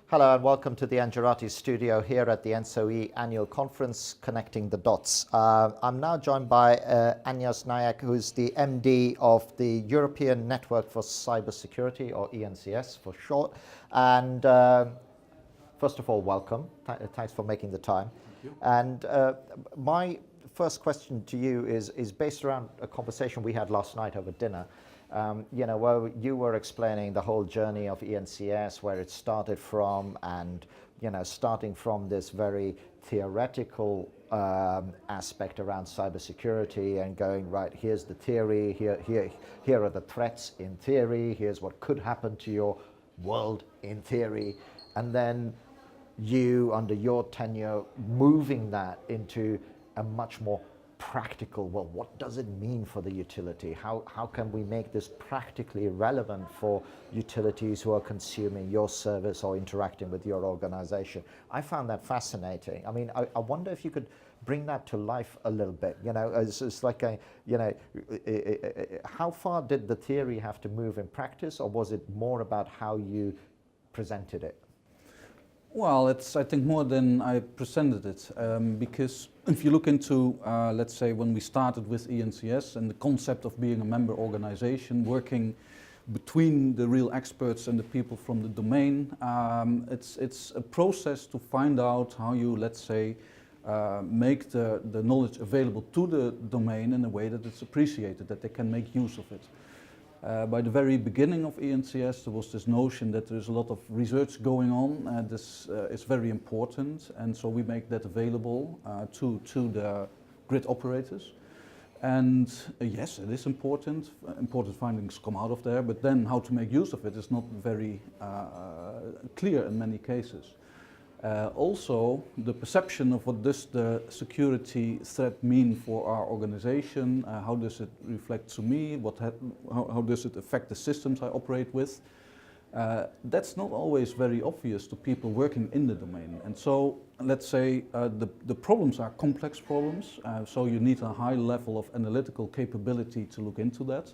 Hello and welcome to the Engerati studio here at the ENTSO-E annual conference, Connecting the Dots. I'm now joined by Anjos Nijk, who's the MD of the European Network for Cybersecurity, or ENCS for short. And first of all, welcome. Thanks for making the time. Thank you. And my first question to you is based around a conversation we had last night over dinner. Where you were explaining the whole journey of ENCS, where it started from, and starting from this very theoretical aspect around cybersecurity and going, right, here's the theory, here are the threats in theory, here's what could happen to your world in theory, and then you, under your tenure, moving that into a much more practical, well, what does it mean for the utility? How can we make this practically relevant for utilities who are consuming your service or interacting with your organization? I found that fascinating. I mean, I wonder if you could bring that to life a little bit. It's like how far did the theory have to move in practice, or was it more about how you presented it? Well, it's, I think, more than I presented it, because if you look into, let's say, when we started with ENCS and the concept of being a member organization, working between the real experts and the people from the domain, it's a process to find out how you, let's say, make the knowledge available to the domain in a way that it's appreciated, that they can make use of it. By the very beginning of ENCS, there was this notion that there's a lot of research going on. This is very important, and so we make that available to the grid operators. And yes, it is important. Important findings come out of there, but then how to make use of it is not very clear in many cases. Also, the perception of what does the security threat mean for our organization, how does it reflect to me, how does it affect the systems I operate with, that's not always very obvious to people working in the domain. And so, let's say, the problems are complex problems, so you need a high level of analytical capability to look into that.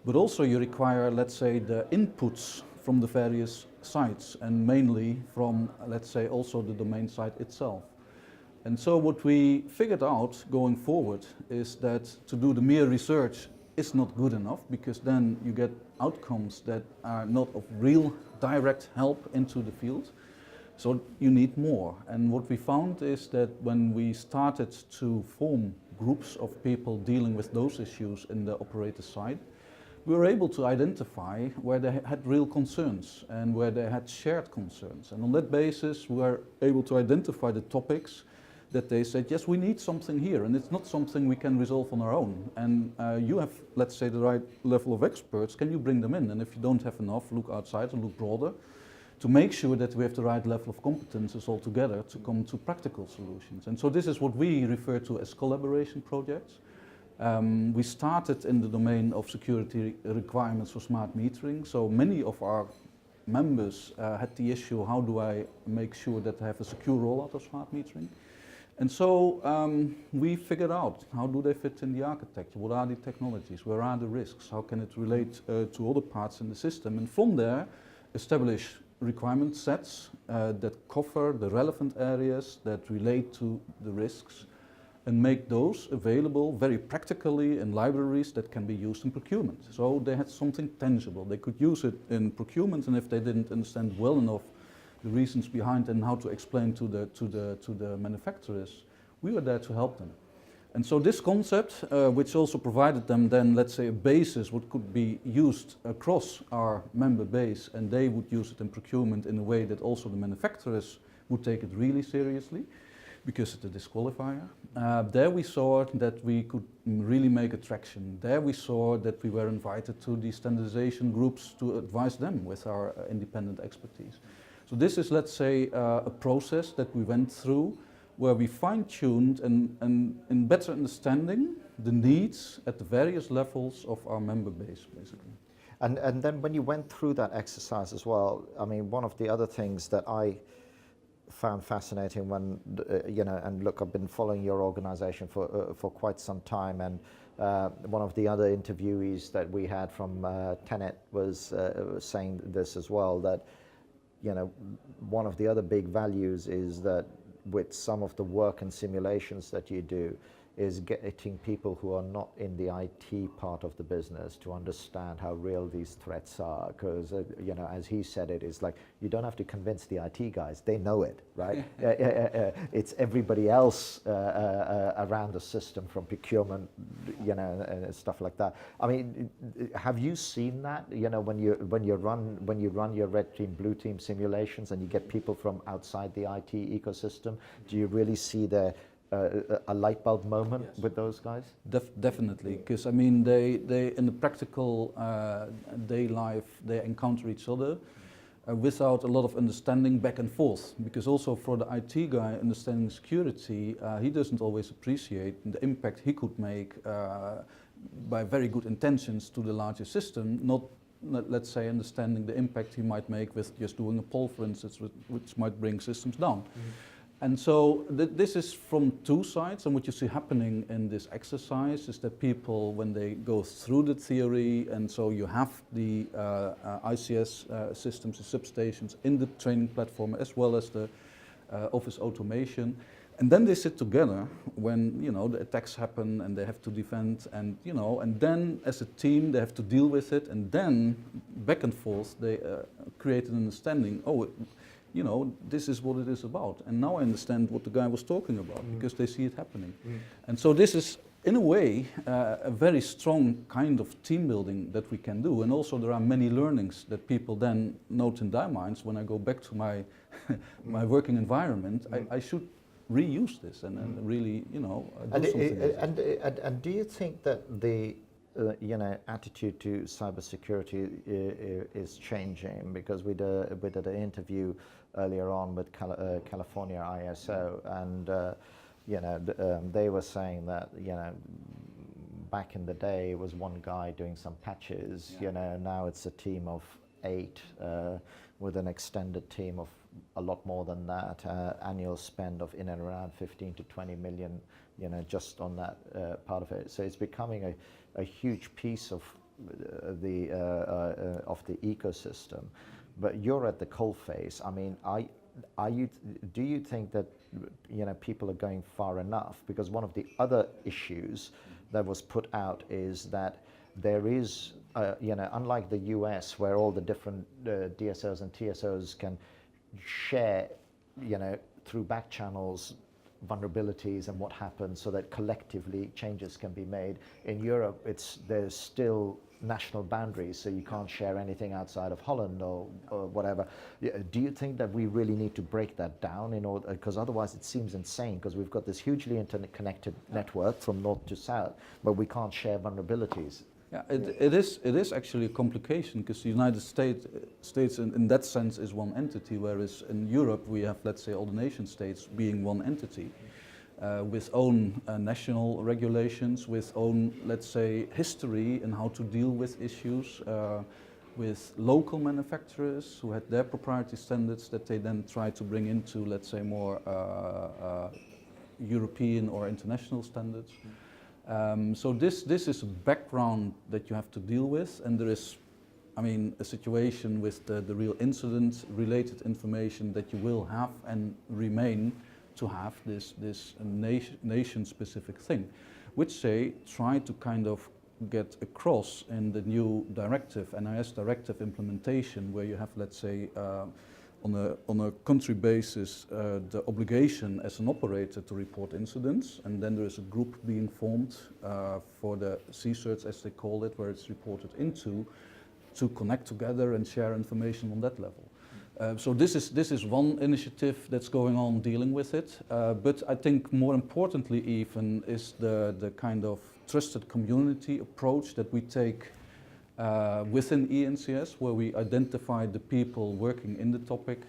But also you require, let's say, the inputs from the various sites, and mainly from, let's say, also the domain site itself. And so what we figured out going forward is that to do the mere research is not good enough, because then you get outcomes that are not of real direct help into the field. So you need more. And what we found is that when we started to form groups of people dealing with those issues in the operator side, we were able to identify where they had real concerns and where they had shared concerns. And on that basis, we were able to identify the topics that they said, yes, we need something here, and it's not something we can resolve on our own. And you have, let's say, the right level of experts. Can you bring them in? And if you don't have enough, look outside and look broader to make sure that we have the right level of competences all together to come to practical solutions. And so this is what we refer to as collaboration projects. We started in the domain of security requirements for smart metering. So many of our members had the issue, how do I make sure that I have a secure rollout of smart metering? And so we figured out, how do they fit in the architecture? What are the technologies? Where are the risks? How can it relate to other parts in the system? And from there, establish requirement sets that cover the relevant areas that relate to the risks, and make those available very practically in libraries that can be used in procurement. So they had something tangible. They could use it in procurement, and if they didn't understand well enough the reasons behind and how to explain to the manufacturers, we were there to help them. And so this concept, which also provided them then, let's say, a basis what could be used across our member base, and they would use it in procurement in a way that also the manufacturers would take it really seriously, because it's a disqualifier. There we saw that we could really make a traction. There we saw that we were invited to the standardization groups to advise them with our independent expertise. So this is, let's say, a process that we went through where we fine-tuned and in better understanding the needs at the various levels of our member base, basically. And then when you went through that exercise as well, I mean, one of the other things that I found fascinating when, and look, I've been following your organization for quite some time, and one of the other interviewees that we had from Tenet was saying this as well, that one of the other big values is that with some of the work and simulations that you do, is getting people who are not in the IT part of the business to understand how real these threats are. Because, as he said it, is like, you don't have to convince the IT guys, they know it, right? It's everybody else around the system, from procurement, stuff like that. I mean, have you seen that, when you run your red team, blue team simulations and you get people from outside the IT ecosystem, do you really see a light bulb moment? Yes. With those guys? Definitely, because I mean, they in the practical day life, they encounter each other without a lot of understanding back and forth. Because also for the IT guy, understanding security, he doesn't always appreciate the impact he could make by very good intentions to the larger system, not let's say understanding the impact he might make with just doing a poll, for instance, which might bring systems down. Mm-hmm. And so this is from two sides, and what you see happening in this exercise is that people, when they go through the theory, and so you have the ICS systems, the substations in the training platform, as well as the office automation, and then they sit together when the attacks happen and they have to defend, and and then as a team they have to deal with it, and then back and forth they create an understanding. This is what it is about. And now I understand what the guy was talking about, because they see it happening. And so this is, in a way, a very strong kind of team building that we can do. And also there are many learnings that people then note in their minds. When I go back to my my working environment, I should reuse this and really, do something with it. And do you think that the attitude to cybersecurity is changing? Because we did an interview earlier on with California ISO, and they were saying that back in the day it was one guy doing some patches. Now it's a team of 8 with an extended team of a lot more than that. Annual spend of in and around 15 to 20 million, just on that part of it. So it's becoming a huge piece of the ecosystem. But you're at the coalface. I mean, do you think that people are going far enough? Because one of the other issues that was put out is that there is, unlike the US, where all the different DSOs and TSOs can share, through back channels, vulnerabilities and what happens, so that collectively changes can be made. In Europe, there's still national boundaries, so you can't share anything outside of Holland or whatever. Do you think that we really need to break that down in order, because otherwise it seems insane, because we've got this hugely interconnected network from north to south, but we can't share vulnerabilities? Yeah, it is actually a complication, because the United States in that sense is one entity, whereas in Europe we have, let's say, all the nation states being one entity, with own national regulations, with own, let's say, history and how to deal with issues, with local manufacturers who had their proprietary standards that they then try to bring into, let's say, more European or international standards. So this is a background that you have to deal with, and there is, a situation with the real incident-related information that you will have and remain to have this nation-specific thing, which they try to kind of get across in the new directive, NIS directive implementation, where you have, let's say, on a country basis, the obligation as an operator to report incidents, and then there is a group being formed for the C-certs, as they call it, where it's reported into, to connect together and share information on that level. So this is one initiative that's going on dealing with it, but I think more importantly even is the kind of trusted community approach that we take within ENCS, where we identify the people working in the topic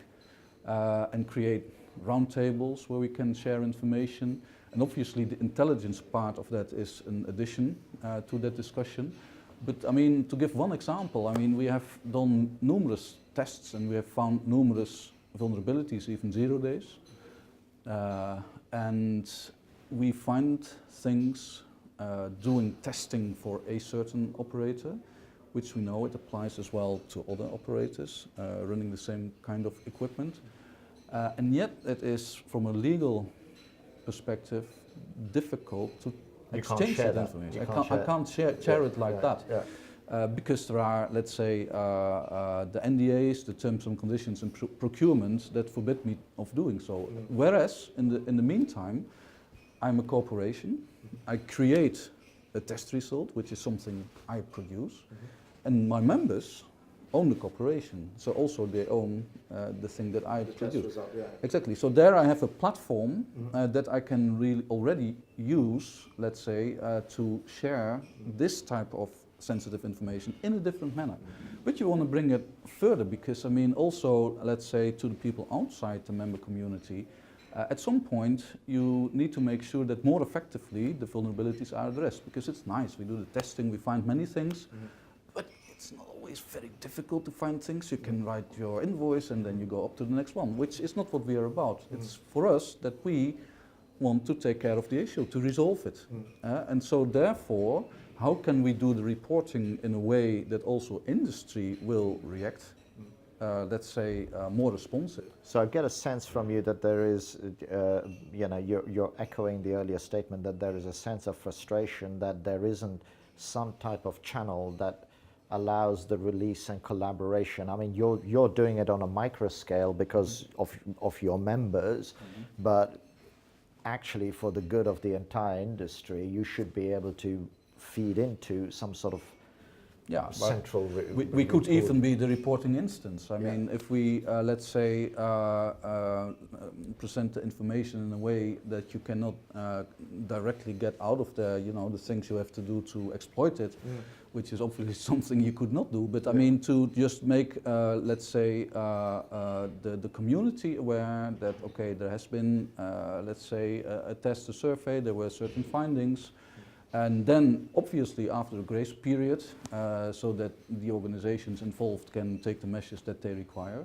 and create roundtables where we can share information. And obviously the intelligence part of that is an addition to that discussion. But to give one example, we have done numerous tests and we have found numerous vulnerabilities, even 0 days. And we find things doing testing for a certain operator, which we know it applies as well to other operators running the same kind of equipment. And yet it is, from a legal perspective, difficult to exchange that information. I can't share it like that. Because there are, let's say, the NDAs, the terms and conditions and procurements that forbid me of doing so. Whereas, in the meantime, I'm a corporation. I create a test result, which is something I produce, and my members own the corporation, so also they own the thing that I produce. Result, Exactly. So there I have a platform that I can really already use, let's say, to share this type of sensitive information in a different manner. But you want to bring it further because, I mean, also, let's say, to the people outside the member community, at some point you need to make sure that more effectively the vulnerabilities are addressed, because it's nice, we do the testing, we find many things, but it's not always very difficult to find things. You can write your invoice and then you go up to the next one, which is not what we are about. It's for us that we want to take care of the issue, to resolve it. And so therefore, how can we do the reporting in a way that also industry will react, let's say, more responsive? So I get a sense from you that there is, you know, you're echoing the earlier statement that there is a sense of frustration that there isn't some type of channel that allows the release and collaboration. I mean, you're doing it on a micro scale because of your members, but actually for the good of the entire industry, you should be able to feed into some sort of central... We could even be the reporting instance. I mean, if we, let's say, present the information in a way that you cannot directly get out of the, you know, the things you have to do to exploit it, which is obviously something you could not do, but I mean, to just make, let's say, the community aware that, okay, there has been, let's say, a test, a survey, there were certain findings, and then obviously after a grace period, so that the organizations involved can take the measures that they require.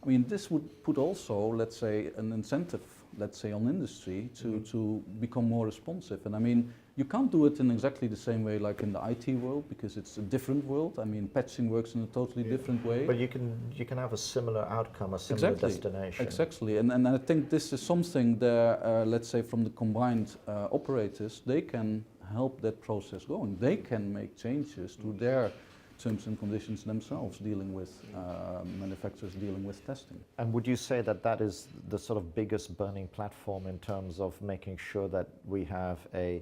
I mean, this would put also, let's say, an incentive, let's say, on industry to become more responsive. And I mean, you can't do it in exactly the same way like in the IT world, because it's a different world. I mean, patching works in a totally different way. But you can have a similar outcome, a similar destination. Exactly, and I think this is something that, let's say, from the combined operators, they can help that process going. They can make changes to their terms and conditions themselves, dealing with manufacturers, dealing with testing. And would you say that that is the sort of biggest burning platform in terms of making sure that we have a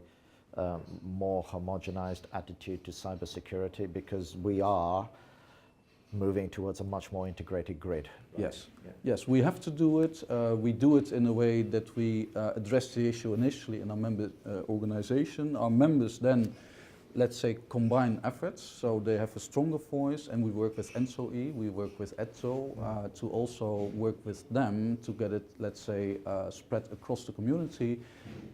more homogenized attitude to cybersecurity, because we are moving towards a much more integrated grid? Right? Yes, yes, we have to do it. We do it in a way that we address the issue initially in our member organization. Our members then, let's say, combine efforts, so they have a stronger voice, and we work with ENTSO-E, we work with ENTSO to also work with them to get it, let's say, spread across the community,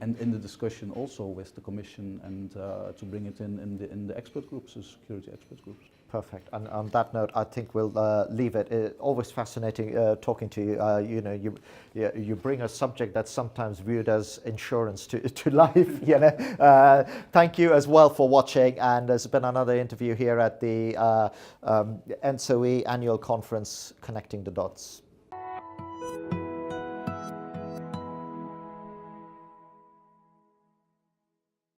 and in the discussion also with the Commission, and to bring it in the expert groups, the security expert groups. Perfect. And on that note, I think we'll leave it. Always fascinating talking to you. You know, you bring a subject that's sometimes viewed as insurance to life. You know. Thank you as well for watching. And there's been another interview here at the ENTSO-E annual conference, Connecting the Dots.